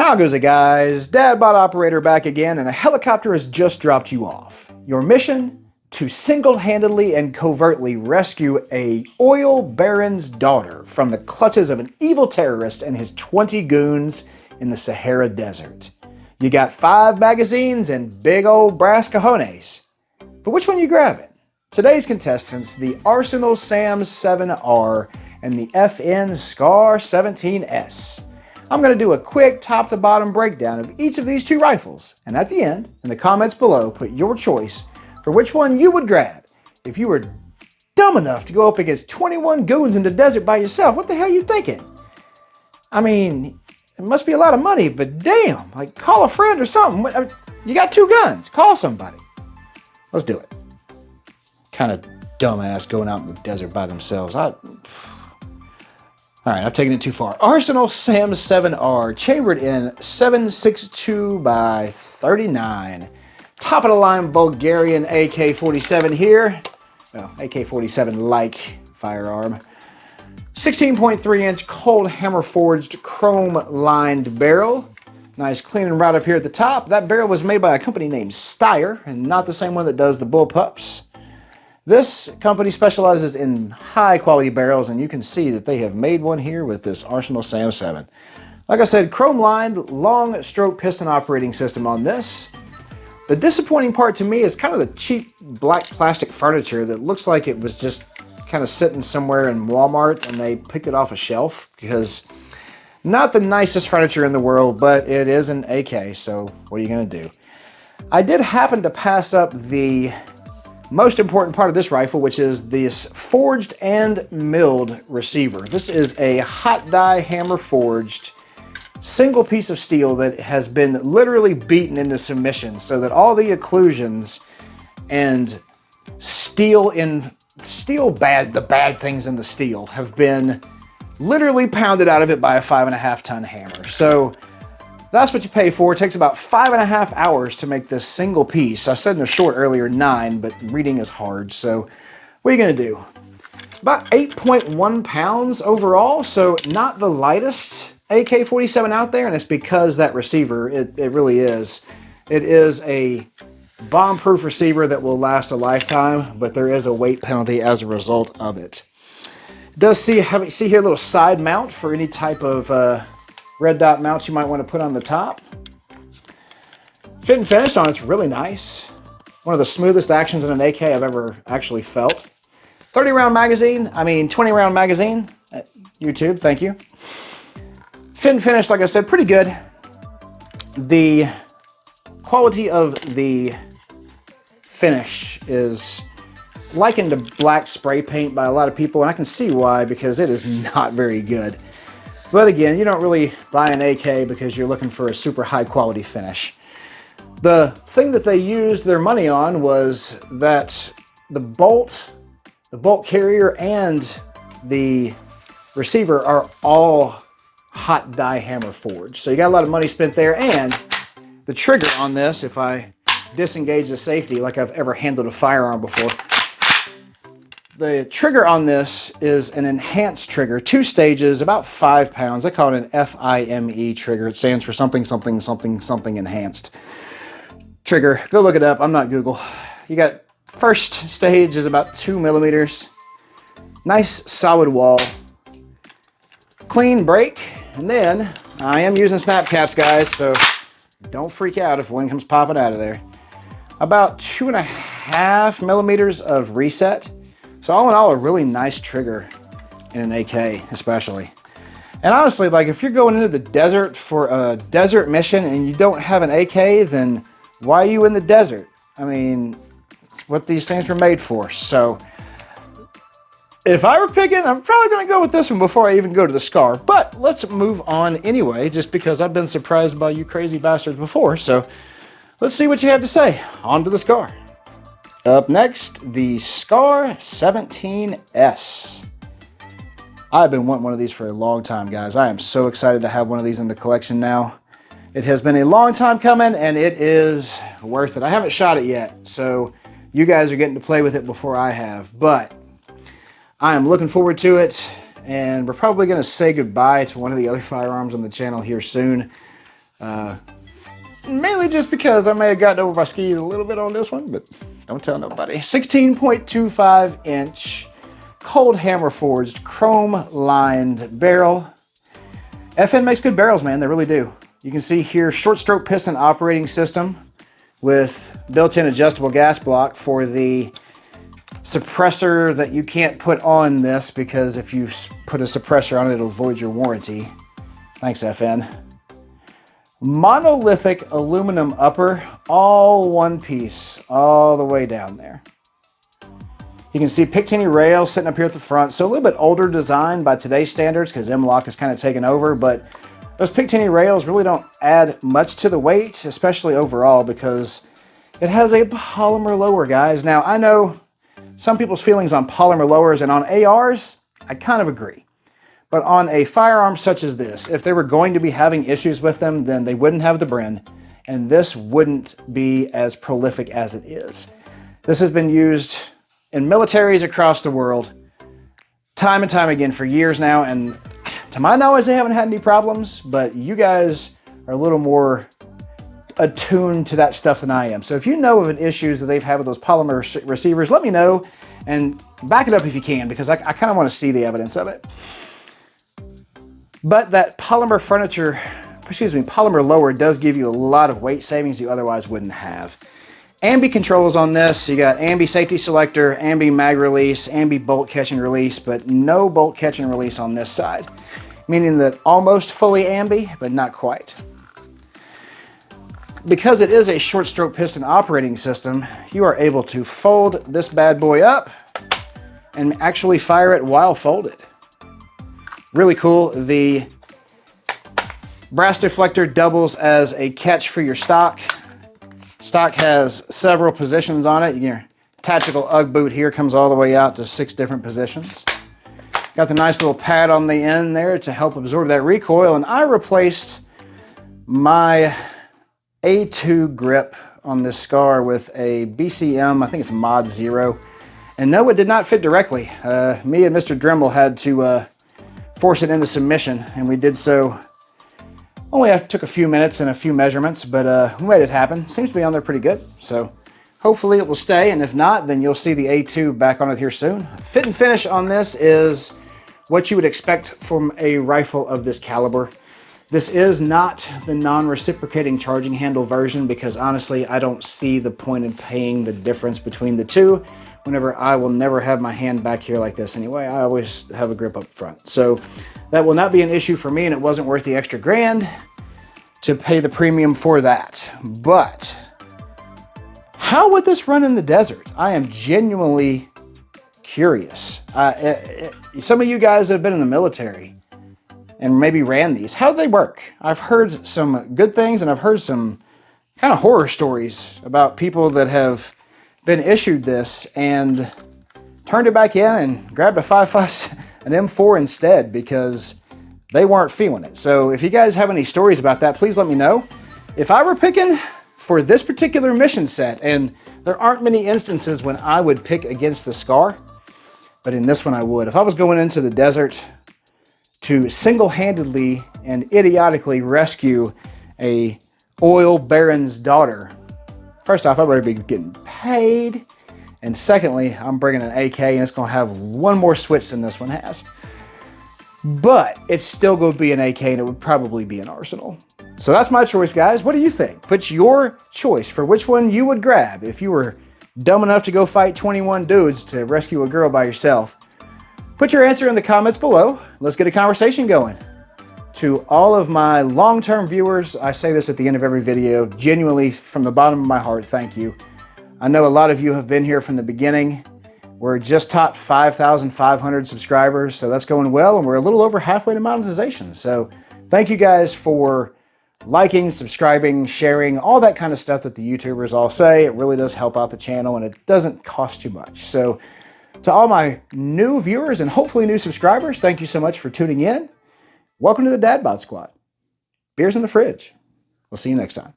How goes it, guys? DadBodOperator back again, and a helicopter has just dropped you off. Your mission? To single-handedly and covertly rescue a Oil Barin's daughter from the clutches of an evil terrorist and his 20 goons in the Sahara Desert. You got 5 magazines and big old brass cojones. But which one you grabbing? Today's contestants, the Arsenal SAM 7R and the FN SCAR 17S. I'm going to do a quick top-to-bottom breakdown of each of these two rifles, and at the end, in the comments below, put your choice for which one you would grab if you were dumb enough to go up against 21 goons in the desert by yourself. What the hell are you thinking? I mean, it must be a lot of money, but damn, like call a friend or something. You got 2 guns, call somebody. Let's do it. Kind of dumbass going out in the desert by themselves. All right, I've taken it too far. Arsenal SAM 7R, chambered in 7.62 by 39. Top of the line Bulgarian AK-47 here. Well, AK-47-like firearm. 16.3 inch cold hammer forged chrome lined barrel. Nice clean and right up here at the top. That barrel was made by a company named Steyr, and not the same one that does the bullpups. This company specializes in high quality barrels, and you can see that they have made one here with this Arsenal SAM 7. Like I said, chrome lined long stroke piston operating system on this. The disappointing part to me is kind of the cheap black plastic furniture that looks like it was just kind of sitting somewhere in Walmart and they picked it off a shelf, because not the nicest furniture in the world, but it is an AK, so what are you going to do? I did happen to pass up the most important part of this rifle, which is this forged and milled receiver. This is a hot die hammer forged single piece of steel that has been literally beaten into submission so that all the occlusions and the bad things in the steel have been literally pounded out of it by a 5.5 ton hammer. So that's what you pay for. It takes about 5.5 hours to make this single piece. I said in the short earlier 9, but reading is hard. So what are you going to do? About 8.1 pounds overall, so not the lightest AK-47 out there, and it's because that receiver, it really is. It is a bomb-proof receiver that will last a lifetime, but there is a weight penalty as a result of it. It does see here a little side mount for any type of red dot mounts you might want to put on the top. Fit and finish on it's really nice. One of the smoothest actions in an AK I've ever actually felt. 20 round magazine. YouTube, thank you. Fit and finish, like I said, pretty good. The quality of the finish is likened to black spray paint by a lot of people, and I can see why, because it is not very good. But again, you don't really buy an AK because you're looking for a super high quality finish. The thing that they used their money on was that the bolt carrier and the receiver are all hot die hammer forged. So you got a lot of money spent there, and the trigger on this, if I disengage the safety like I've ever handled a firearm before, the trigger on this is an enhanced trigger, 2 stages, about 5 pounds. I call it an FIME trigger. It stands for something, something, something, something enhanced trigger. Go look it up. I'm not Google. You got first stage is about 2 millimeters. Nice solid wall. Clean break. And then I am using snap caps, guys, so don't freak out if one comes popping out of there. About 2.5 millimeters of reset. So all in all, a really nice trigger in an AK, especially. And honestly, like if you're going into the desert for a desert mission and you don't have an AK, then why are you in the desert? I mean, it's what these things were made for. So if I were picking, I'm probably going to go with this one before I even go to the SCAR. But let's move on anyway, just because I've been surprised by you crazy bastards before. So let's see what you have to say. On to the SCAR. Up next, the SCAR 17S. I've been wanting one of these for a long time, guys. I am so excited to have one of these in the collection now. It has been a long time coming, and it is worth it. I haven't shot it yet, so you guys are getting to play with it before I have. But I am looking forward to it, and we're probably going to say goodbye to one of the other firearms on the channel here soon. Mainly just because I may have gotten over my skis a little bit on this one, but don't tell nobody. 16.25 inch cold hammer forged chrome lined barrel. FN makes good barrels, man, they really do. You can see here short stroke piston operating system with built-in adjustable gas block for the suppressor that you can't put on this, because if you put a suppressor on it, it'll void your warranty. Thanks, FN. Monolithic aluminum upper, all one piece, all the way down there. You can see Picatinny rail sitting up here at the front. So a little bit older design by today's standards, because M-LOK has kind of taken over, but those Picatinny rails really don't add much to the weight, especially overall, because it has a polymer lower, guys. Now, I know some people's feelings on polymer lowers, and on ARs, I kind of agree. But on a firearm such as this, if they were going to be having issues with them, then they wouldn't have the Brin, and this wouldn't be as prolific as it is. This has been used in militaries across the world, time and time again for years now, and to my knowledge, they haven't had any problems, but you guys are a little more attuned to that stuff than I am. So if you know of issues that they've had with those polymer receivers, let me know, and back it up if you can, because I kind of want to see the evidence of it. But that polymer lower does give you a lot of weight savings you otherwise wouldn't have. Ambi controls on this, you got ambi safety selector, ambi mag release, ambi bolt catch and release, but no bolt catch and release on this side. Meaning that almost fully ambi, but not quite. Because it is a short stroke piston operating system, you are able to fold this bad boy up and actually fire it while folded. Really cool. The brass deflector doubles as a catch for your stock. Stock has several positions on it. Your tactical UGG boot here comes all the way out to 6 different positions. Got the nice little pad on the end there to help absorb that recoil, and I replaced my A2 grip on this Scar with a BCM, I think it's Mod 0. And no, it did not fit directly. Me and Mr. Dremel had to force it into submission, and we did so. Only took a few minutes and a few measurements, but we made it happen. Seems to be on there pretty good, so hopefully it will stay, and if not, then you'll see the A2 back on it here soon. Fit and finish on this is what you would expect from a rifle of this caliber. This is not the non-reciprocating charging handle version, because honestly, I don't see the point in paying the difference between the two whenever I will never have my hand back here like this anyway. I always have a grip up front. So that will not be an issue for me, and it wasn't worth the extra grand to pay the premium for that. But how would this run in the desert? I am genuinely curious. Some of you guys that have been in the military and maybe ran these, how do they work? I've heard some good things, and I've heard some kind of horror stories about people that have been issued this and turned it back in and grabbed a 5.5, an M4 instead, because they weren't feeling it. So if you guys have any stories about that, please let me know. If I were picking for this particular mission set, and there aren't many instances when I would pick against the Scar, but in this one I would. If I was going into the desert to single-handedly and idiotically rescue a Oil Barin's daughter, first off, I better be getting paid. And secondly, I'm bringing an AK, and it's going to have one more switch than this one has. But it's still going to be an AK, and it would probably be an Arsenal. So that's my choice, guys. What do you think? Put your choice for which one you would grab if you were dumb enough to go fight 21 dudes to rescue a girl by yourself. Put your answer in the comments below. Let's get a conversation going. To all of my long-term viewers, I say this at the end of every video, genuinely from the bottom of my heart, thank you. I know a lot of you have been here from the beginning. We're just topped 5,500 subscribers, so that's going well, and we're a little over halfway to monetization. So thank you guys for liking, subscribing, sharing, all that kind of stuff that the YouTubers all say. It really does help out the channel, and it doesn't cost you much. So to all my new viewers and hopefully new subscribers, thank you so much for tuning in. Welcome to the DadBod Squad. Beers in the fridge. We'll see you next time.